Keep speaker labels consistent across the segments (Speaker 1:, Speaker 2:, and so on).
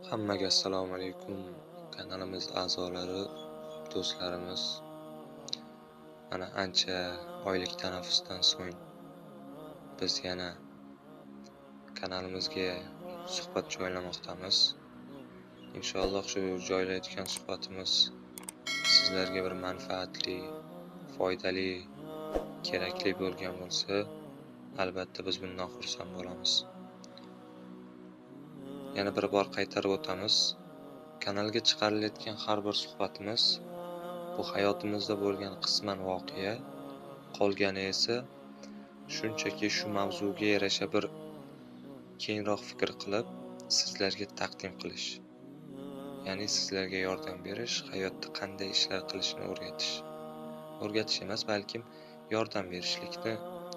Speaker 1: Hammaga assalomu alaykum. Kanalimiz a'zolari, do'stlarimiz. Mana ancha oylik tanaffusdan so'ng biz yana kanalimizga suhbat joylamoqdamiz. Inshaalloh shu joylayotgan suhbatimiz sizlarga bir manfaatli, foydali, kerakli bo'lgan bo'lsa, albatta biz bundan xursand bo'lamiz. Yana bir bor qaytarib o'tamiz. Kanalga chiqarilayotgan har bir suhbatimiz bu hayotimizda bo'lgan qisman voqea, qolgani esa shunchaki shu mavzuga yarasha bir keyinroq fikr qilib sizlarga taqdim qilish. Ya'ni sizlarga yordam berish, hayotda qanday ishlar qilishni o'rgatish. O'rgatish emas, balkim yordam berishlikni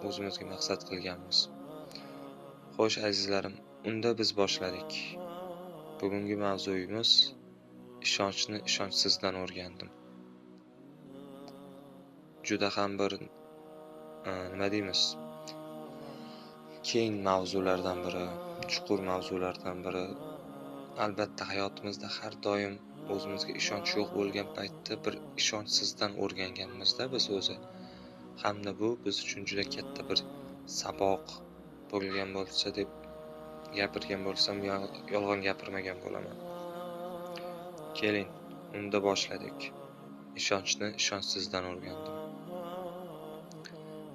Speaker 1: o'zimizga maqsad qilganmiz. Xo'sh azizlarim, unda biz boshladik. Bugungi mavzuyimiz ishonchni ishonchsizdan o'rgandim. Juda ham bir nima deymiz? Keng mavzulardan biri, chuqur mavzulardan biri. Albatta hayotimizda har doim o'zimizga ishonch yo'q bo'lgan paytda bir ishonchsizdan o'rganganmizda biz o'zi. Hamda bu biz uchun juda katta bir saboq bo'lgan bo'lsa deb gapirgan bo'lsam, yolg'on gapirmagan bo'laman. Keling, unda boshladik. Ishonchni ishonchsizdan o'rgandim.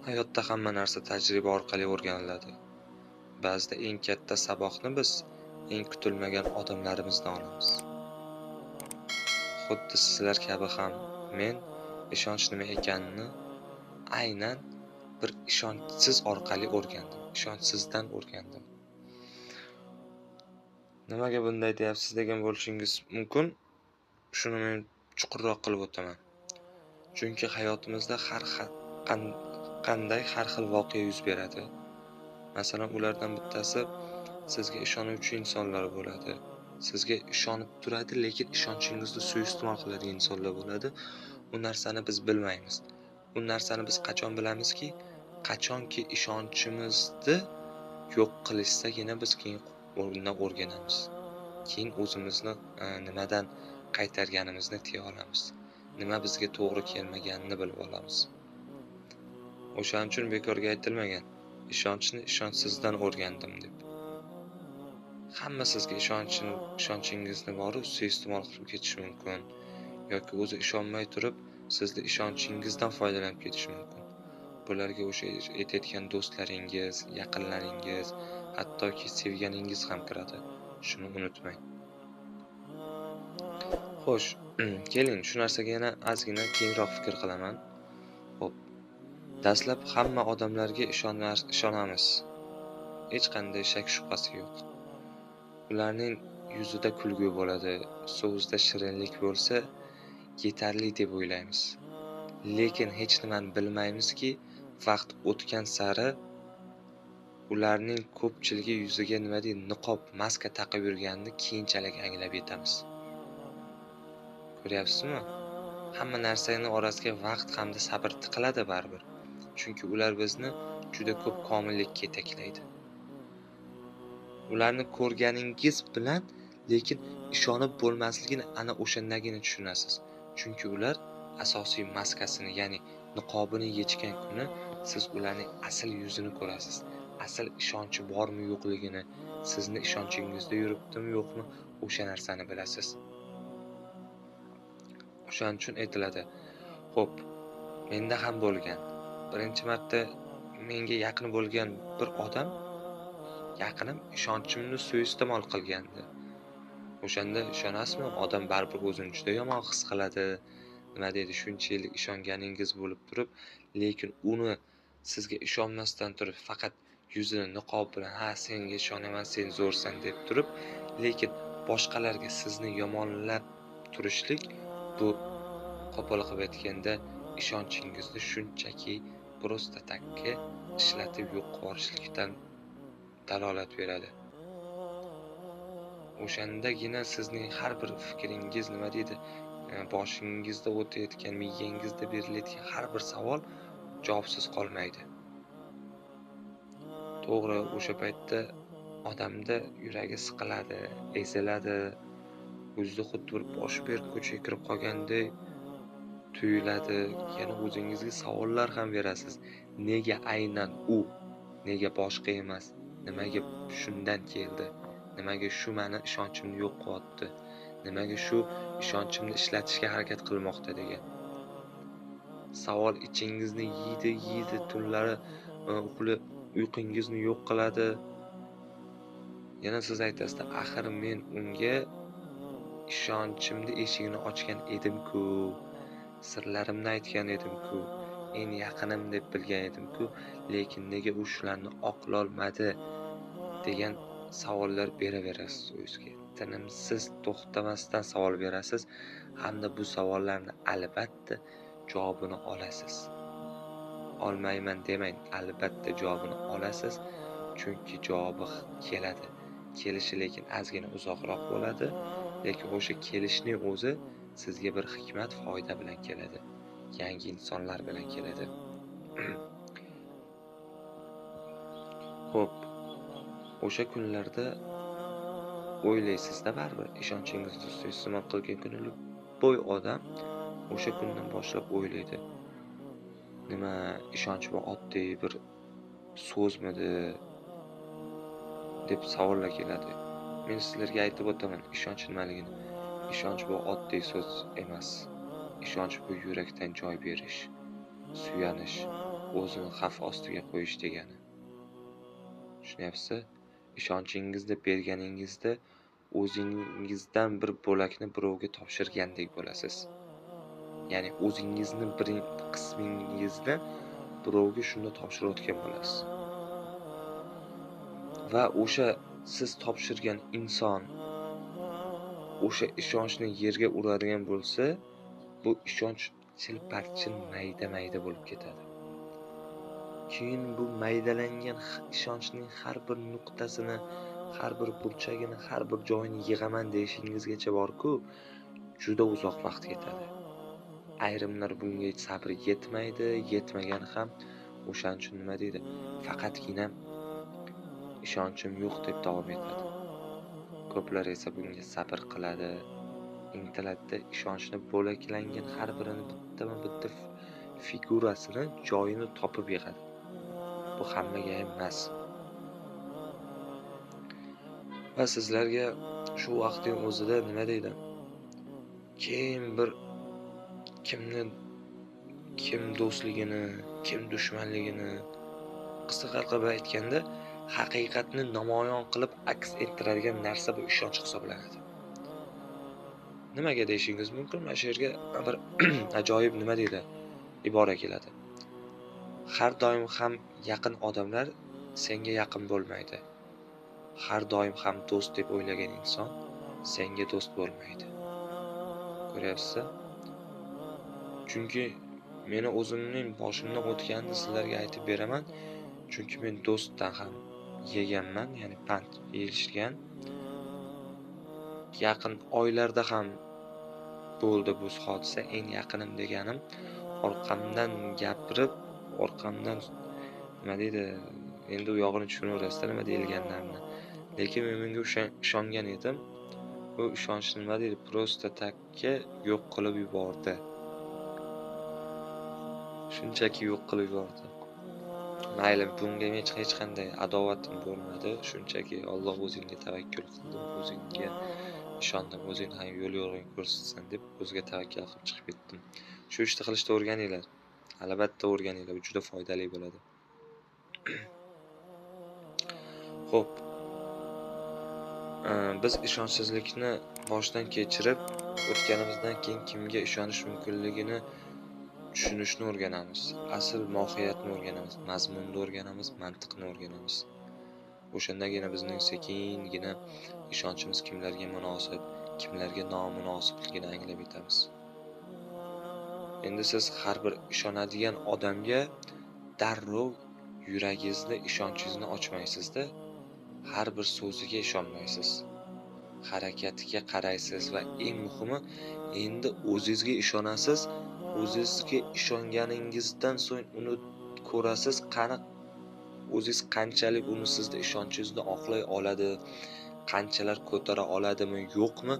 Speaker 1: Hayotda hamma narsa tajriba orqali o'rganiladi. Ba'zida eng katta saboqni biz eng kutilmagan odamlarimizdan olamiz. Xuddi sizlar kabi ham men ishonch nima ekanini aynan bir ishonchsiz orqali o'rgandim. Ishonchsizdan o'rgandim. Nimaga bunday deyapsiz degan bo'lishingiz mumkin. Shuni men chuqurroq qilib o'taman. Chunki hayotimizda qanday har xil voqea yuz beradi. Masalan, ulardan bittasi sizga ishonuvchi insonlar bo'ladi. Sizga ishonib turadi, lekin ishonchingizni suiiste'mol qiladigan insonlar bo'ladi. Bu narsani biz bilmaymiz. Bu narsani biz qachon bilamizki, qachonki ishonchimizni yo'q qilishsagina biz keyin undan o'rganamiz. Keyin o'zimizni nimadan qaytarganimizni tiya olamiz. Nima bizga to'g'ri kelmaganini bilib olamiz. O'shaning uchun bekorga aytilmagan. Ishonchni ishonchsizdan o'rgandim deb. Hamma sizga ishonchingizni boru suiiste'mol qilib ketishi mumkin. Yoki o'zi ishonmay turib, sizni ishonchingizdan foydalanib ketishi mumkin. Bularga o'sha aytayotgan do'stlaringiz, yaqinlaringiz, hattoki sevganingiz ham kiradi. Shuni unutmang. Xo'sh, keling shu narsaga yana ozgina keyinroq fikr qilaman. Xo'p. Dastlab hamma odamlarga ishonamiz. Hech qanday shak shubhasi yo'q. Ularning yuzida kulgu bo'ladi, so'zida shirinlik bo'lsa yetarli deb o'ylaymiz. Lekin hech nimani bilmaymizki, vaqt o'tgan sari ularning ko'pchiligi yuziga nima deydi, niqob, maska taqib yurganini keyinchalik anglab yetamiz. Ko'ryapsizmi? Hamma narsaning orasiga vaqt hamda sabr tiqiladi baribir. Chunki ular bizni juda ko'p komillikka yetaklaydi. Ularni ko'rganingiz bilan lekin ishonib bo'lmasligini ana o'shandagina tushunasiz. Chunki ular asosiy maskasini, ya'ni niqobini yechgan kuni siz ularning asl yuzini ko'rasiz. Asl ishonchi bormi yo'qligini, sizni ishonchingizni yuribdimi yo'qmi, o'sha narsani bilasiz. O'shaning uchun aytiladi. Xo'p, menda ham bo'lgan. Birinchi marta menga yaqin bo'lgan bir odam, yaqinim ishonchimni suiiste'mol qilgandi. O'shanda ishonasizmi, odam baribir o'zini juda yomon his qiladi. Nima deydi, shuncha yillik ishonganingiz bo'lib turib, lekin uni sizga ishonmasdan turib, faqat yuzini niqob bilan "Ha, senga ishonaman, sen zo'rsan" deb turib, lekin boshqalarga sizni yomonlab turishlik bu qo'pol qilib aytganda ishonchingizni shunchaki prosta takka ishlatib yo'q qilishlikdan dalolat beradi. O'shandagina sizning har bir fikringiz nima deydi, boshingizda o'tayotgan, miyangizda berilayotgan har bir savol javobsiz qolmaydi. To'g'ri, o'sha paytda odamda yuragi siqiladi, eziladi, o'zida xuddi bir boshi berk ko'chaga kirib qolgandek tuyuladi. Yana o'zingizga savollar ham berasiz. Nega aynan u? Nega boshqa emas? Nimaga shundan keldi? Nimaga shu meni ishonchimni yo'q qilyapti? Nimaga shu ishonchimni ishlatishga harakat qilmoqda degan savol ichingizni yeydi, tunlari uyqungizni yo'q qiladi. Yana siz aytasizda, axir men unga ishonchimni eshigini ochgan edim-ku, sirlarimni aytgan edim-ku, en yaqinim deb bilgan edim-ku, lekin nega u shularni oqlolmadi degan savollar beraverasiz o'zingizga. Tinimsiz, to'xtamasdan savol berasiz hamda bu savollarni albatta javobini olasiz. Olmayman demang, albatta javobini olasiz, chunki javobi keladi. Kelishi lekin ozgina uzoqroq bo'ladi, lekin o'sha kelishning o'zi sizga bir hikmat, foyda bilan keladi. Yangi insonlar bilan keladi. Xo'p, o'sha kunlarda o'ylaysizda baribir ishonchingizni suiiste'mol qilgan kuni bo'y odam o'sha kundan boshlab o'ylaydi. Nima, ishonch bu oddiy bir so'zmidi deb savollar keladi. Men sizlarga aytib o'taman ishonch nimaligini. Ishonch bu oddiy so'z emas. Ishonch bu yurakdan joy berish, suyanish, o'zini xavf ostiga qo'yish degani. Tushunyapsiz? Ishonchingizni berganingizda o'zingizdan bir bo'lakni birovga topshirgandek bo'lasiz. Ya'ni o'zingizni bir qismingizni birovga shunda topshirayotgan bo'lasiz. Va o'sha siz topshirgan inson o'sha ishonchni yerga uradigan bo'lsa, bu ishonch chilparchin mayda bo'lib ketadi. Keyin bu maydalangan ishonchning har bir nuqtasini, har bir burchagini, har bir joyini yig'aman deyishingizgacha borku, juda uzoq vaqt ketadi. Ayrimlar bunga sabri yetmaydi, yetmagan ham o'shaning uchun nima deydi? Faqatgina ishonchim yo'q deb davom etadi. Ko'plar esa bunga sabr qiladi, intiladi, ishonchni bo'laklangan har birini bitta figurasini joyini topib yig'adi. Bu hammaga emas. Va sizlarga shu vaqtning o'zida nima deydi? Kim do'stligini, kim dushmanligini qisqa qilib aytganda haqiqatni namoyon qilib aks ettiradigan narsa bu ishonch hisoblanadi. Nimaga deyishingiz mumkin? Mana shu yerga bir ajoyib nima deydi? Ibora keladi. Har doim ham yaqin odamlar senga yaqin bo'lmaydi. Har doim ham do'st deb o'ylagan inson senga do'st bo'lmaydi. Ko'ryapsiz? Chunki meni o'zimning boshimdan o'tganini sizlarga aytib beraman. Chunki men do'stdan ham yeganman, ya'ni pand yeyishgan. Yaqin oylarda ham bo'ldi bu hodisa. Eng yaqinim deganim orqamdan gapirib, orqamdan nima deydi? Endi u yog'ini tushunaverasizlar nima deyilganlarini. Lekin men bunga ishongan edim. Bu ishonchni nima deydi? Prosta takka yo'q qilib yubordi. Shunchaki yo'q qilib yubordi. Mayli, bunga hech qanday adovatim bo'lmadi. Shunchaki Alloh o'zingga tavakkul qildim, o'zingga ishondim, o'zing ham yo'l yo'rg'ing ko'rsatsan deb o'ziga tavakkal qilib chiqib ketdim. Shu ishni qilishni o'rganinglar. Albatta o'rganinglar, bu juda foydali bo'ladi. Xo'p. Biz ishonchsizlikni boshdan kechirib, o'tganimizdan keyin kimga ishonish mumkinligini tushunishni o'rganamiz. Asl mohiyatni o'rganamiz, mazmunni o'rganamiz, mantiqni o'rganamiz. O'shandagina bizning sekingina ishonchimiz kimlarga munosib, kimlarga nomunosibligini anglab yetamiz. Endi siz har bir ishonadigan odamga darrov yuragingizni, ishonchingizni ochmaysizda, har bir so'ziga ishonmaysiz. Harakatiga qaraysiz va eng muhimi endi o'zingizga ishonasiz. O'zingizga ishonganingizdan so'ng uni ko'rasiz, qani o'zingiz qanchalik uni sizni ishonchingizni oqlay oladi, qanchalar ko'tara oladimi, yo'qmi,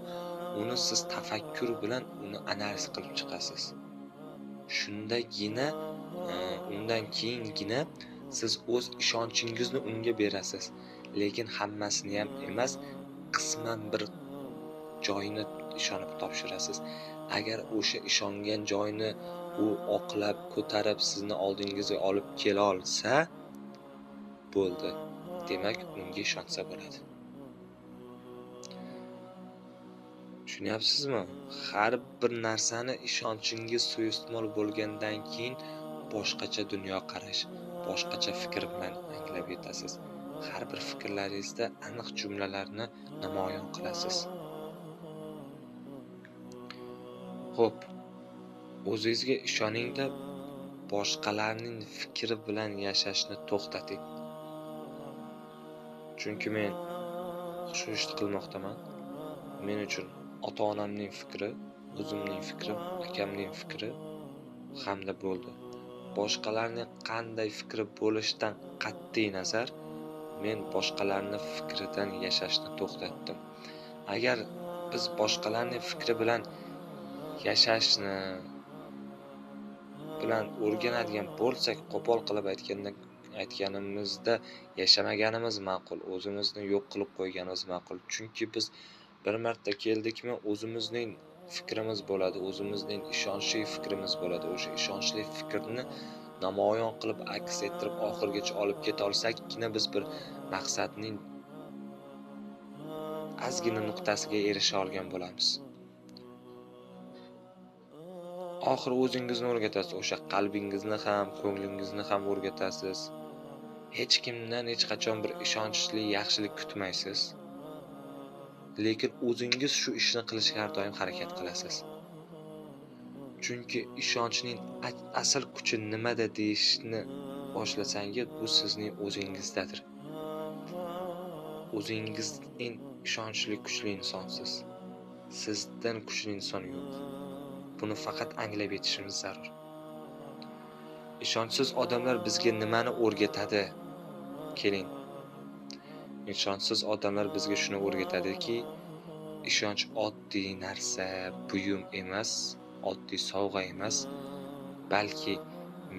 Speaker 1: uni siz tafakkur bilan uni analiz qilib chiqasiz. Shundagina, undan keyingina siz o'z ishonchingizni unga berasiz. Lekin hammasini ham emas, qisman bir joyini ishonib topshirasiz. Agar o'sha ishongan joyini u oqlab, ko'tarib sizni oldingizga olib kela olsa, bo'ldi. Demak, unga ishonsa bo'ladi. Tushunyapsizmi? Har bir narsani ishonchingiz suiiste'mol bo'lgandan keyin boshqacha dunyoqarash, boshqacha fikr bilan anglab yetasiz. Har bir fikrlaringizda aniq jumlalarni namoyon qilasiz. Xo'p, o'zingizga ishoningda boshqalarning fikri bilan yashashni to'xtating. Chunki men shu ishni qilmoqdaman. Men uchun ota-onamning fikri, o'zimning fikrim, akamning fikri hamda bo'ldi. Boshqalarning qanday fikri bo'lishidan qat'iy nazar, men boshqalarning fikridan yashashni to'xtatdim. Agar biz boshqalarning fikri bilan yashashni bilan o'rganadigan bo'lsak, qo'pol qilib aytganimizda yashamaganimiz ma'qul, o'zimizni yo'q qilib qo'yganimiz ma'qul. Chunki biz bir marta keldikmi, o'zimizning fikrimiz bo'ladi, o'zimizning ishonchli fikrimiz bo'ladi. O'sha ishonchli fikrni namoyon qilib, aks ettirib oxirigacha olib keta olsakkina biz bir maqsadning ozgina nuqtasiga erisha olgan bo'lamiz. Oxir o'zingizni o'rgatasiz, o'sha qalbingizni ham, ko'nglingizni ham o'rgatasiz. Hech kimdan hech qachon bir ishonchli yaxshilik kutmaysiz. Lekin o'zingiz shu ishni qilishga har doim harakat qilasiz. Chunki ishonchning asl kuchi nimada deyishni boshlasangiz, bu sizning o'zingizdadir. O'zingiz eng ishonchli, kuchli insonsiz. Sizdan kuchli inson yo'q. Buni faqat anglab yetishimiz zarur. Ishonchsiz odamlar bizga nimani o'rgatadi? Keling. Ishonchsiz odamlar bizga shuni o'rgatadiki, ishonch oddiy narsa, buyum emas, oddiy sovg'a emas, balki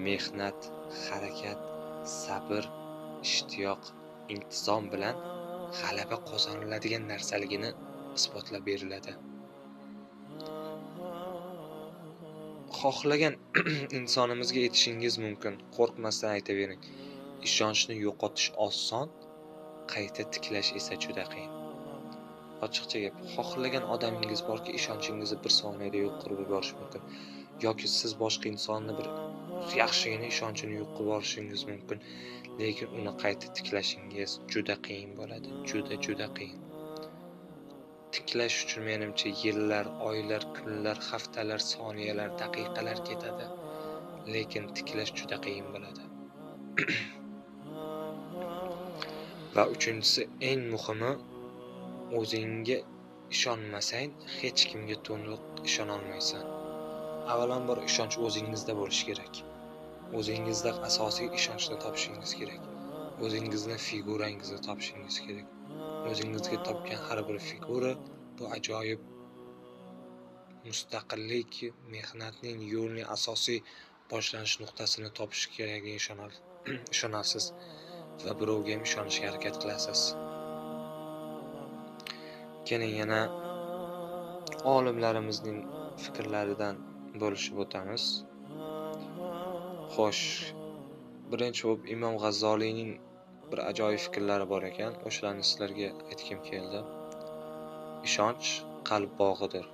Speaker 1: mehnat, harakat, sabr, ishtiyoq, intizom bilan g'alaba qozoniladigan narsaligini isbotlab beriladi. Xohlagan insonimizga yetishingiz mumkin. Qo'rqmasdan aytavering. Ishonchni yo'qotish oson, qayta tiklash esa juda qiyin. Ochiqcha gap, xohlagan odamingiz borki, ishonchingizni bir soniyada yo'q qilib yuborish mumkin. Yoki siz boshqa insonni bir yaxshigina ishonchini yo'q qilib yuborishingiz mumkin. Lekin uni qayta tiklashingiz juda qiyin bo'ladi. Juda qiyin. Tiklash uchun menimcha yillar, oylar, kunlar, haftalar, soniyalar, daqiqalar ketadi. Lekin tiklash juda qiyin bo'ladi. Va uchinchisi, eng muhimi, o'zingga ishonmasang, hech kimga to'liq ishona olmaysan. Avvalambor ishonch o'zingizda bo'lishi kerak. O'zingizda asosiy ishonchni topishingiz kerak. O'zingizni figurangizni topishingiz kerak. O'zingizga topgan har bir figura bu ajoyib mustaqillik, mehnatning yo'lining asosiy boshlanish nuqtasini topish kerakligiga ishonasiz va birovga ham ishonishga harakat qilasiz. Keling yana olimlarimizning fikrlaridan bo'lishib o'tamiz. Xo'sh, birinchi bo'lib Imom G'azzoliyning bir ajoyib fikrlari bor ekan. O'shalarni sizlarga aytgim keldi. Ishonch qalb bog'idir.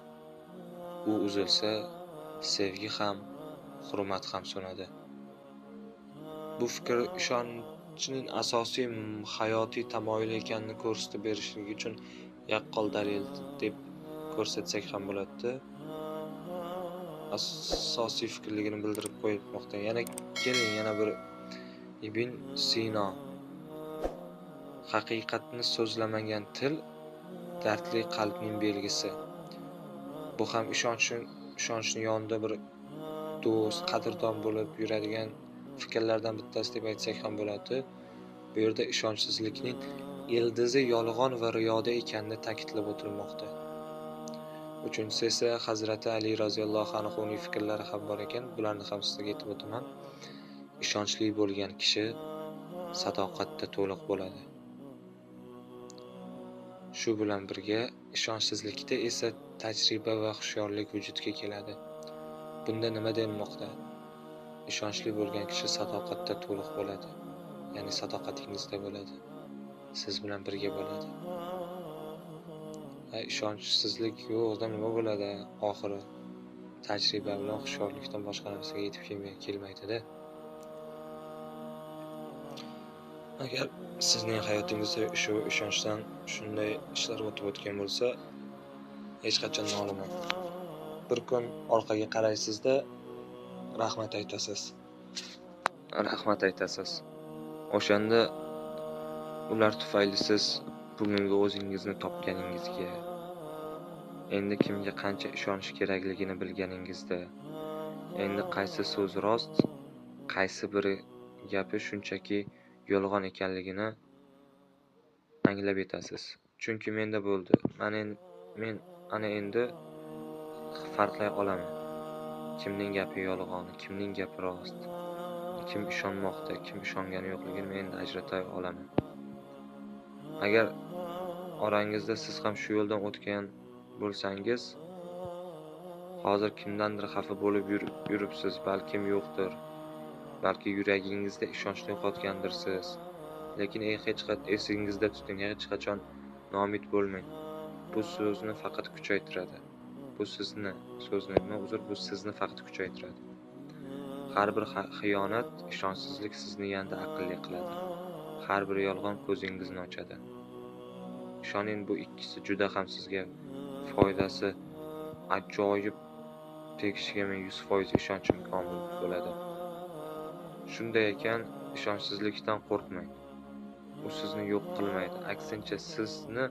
Speaker 1: U uzilsa, sevgi ham, hurmat ham so'nadi. Bu fikr ishonchning asosiy hayotiy tamoyili ekanini ko'rsatib berishlik uchun yaqqol dalil deb ko'rsatsak ham bo'ladi. Asosiy fikrligini bildirib qo'ymoqda. Keling yana bir Ibn Sino. Haqiqatni so'zlamagan til dardli qalbning belgisi. Bu ham ishonchni yonida bir do'st, qadrdon bo'lib yuradigan fikrlardan bittasi deb aytsak ham bo'ladi. Bu yerda ishonchsizlikning ildizi yolg'on va riyoda ekanini ta'kidlab o'tilmoqda. Uchinchisi esa Hazrati Ali roziyallohu anhuning fikrlari ham bor ekan. Bularni ham sizga aytib o'taman. Ishonchli bo'lgan kishi sadoqatda to'liq bo'ladi. Shu bilan birga ishonchsizlikda esa tajriba va hushyorlik vujudga keladi. Bunda nima denmoqda? Ishonchli bo'lgan kishi sadoqatda to'liq bo'ladi. Ya'ni sadoqatingizda bo'ladi. Siz bilan birga bo'ladi. Ishonchsizlik yo'qda nima bo'ladi? Oxiri tajriba bilan hushyorlikdan boshqa narsaga yetib kelmaydi-da. Agar sizning hayotingizda shu ishonchdan shunday ishlar o'tib o'tgan bo'lsa, hech qachon noliman. Bir kun orqaga qaraysizda rahmat aytasiz. O'shanda ular tufayli siz bugungi o'zingizni topganingizga, endi kimga qancha ishonish kerakligini bilganingizda, endi qaysi so'z rost, qaysi biri gapi shunchaki yolg'on ekanligini anglab yetasiz. Chunki menda bo'ldi. Men ana endi farqlay olaman. Kimning gapi yolg'on, kimning gapi rost, kim ishonmoqda, kim ishongani yo'qligini men endi ajrata olaman. Agar orangizda siz ham shu yo'ldan o'tgan bo'lsangiz, hozir kimdandir xafa bo'lib yuribsiz, balkim yo'qdir. Balki yuragingizda ishonchni yo'qotgandirsiz. Lekin esingizda tuting, hech qachon noumid bo'lmang. Bu so'zni faqat kuchaytiradi. Bu sizni faqat kuchaytiradi. Har bir xiyonat, ishonchsizlik sizni yanada aqlli qiladi. Har bir yolg'on ko'zingizni ochadi. Ishoning, bu ikkisi juda ham sizga foydasi ajoyib tegishiga men 100% ishonchim komil bo'ladi. Shunday ekan, ishonchsizlikdan qo'rqmang. U sizni yo'q qilmaydi. Aksincha, sizni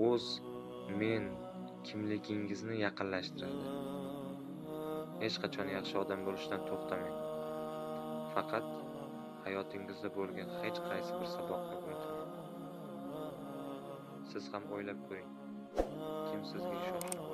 Speaker 1: o'z men kimligingizni yaqinlashtiradi. Hech qachon yaxshi odam bo'lishdan to'xtamang. Faqat hayotingizda bo'lgan hech qaysi bir saboqni unutmang. Siz ham o'ylab ko'ring. Kim sizga ishonadi?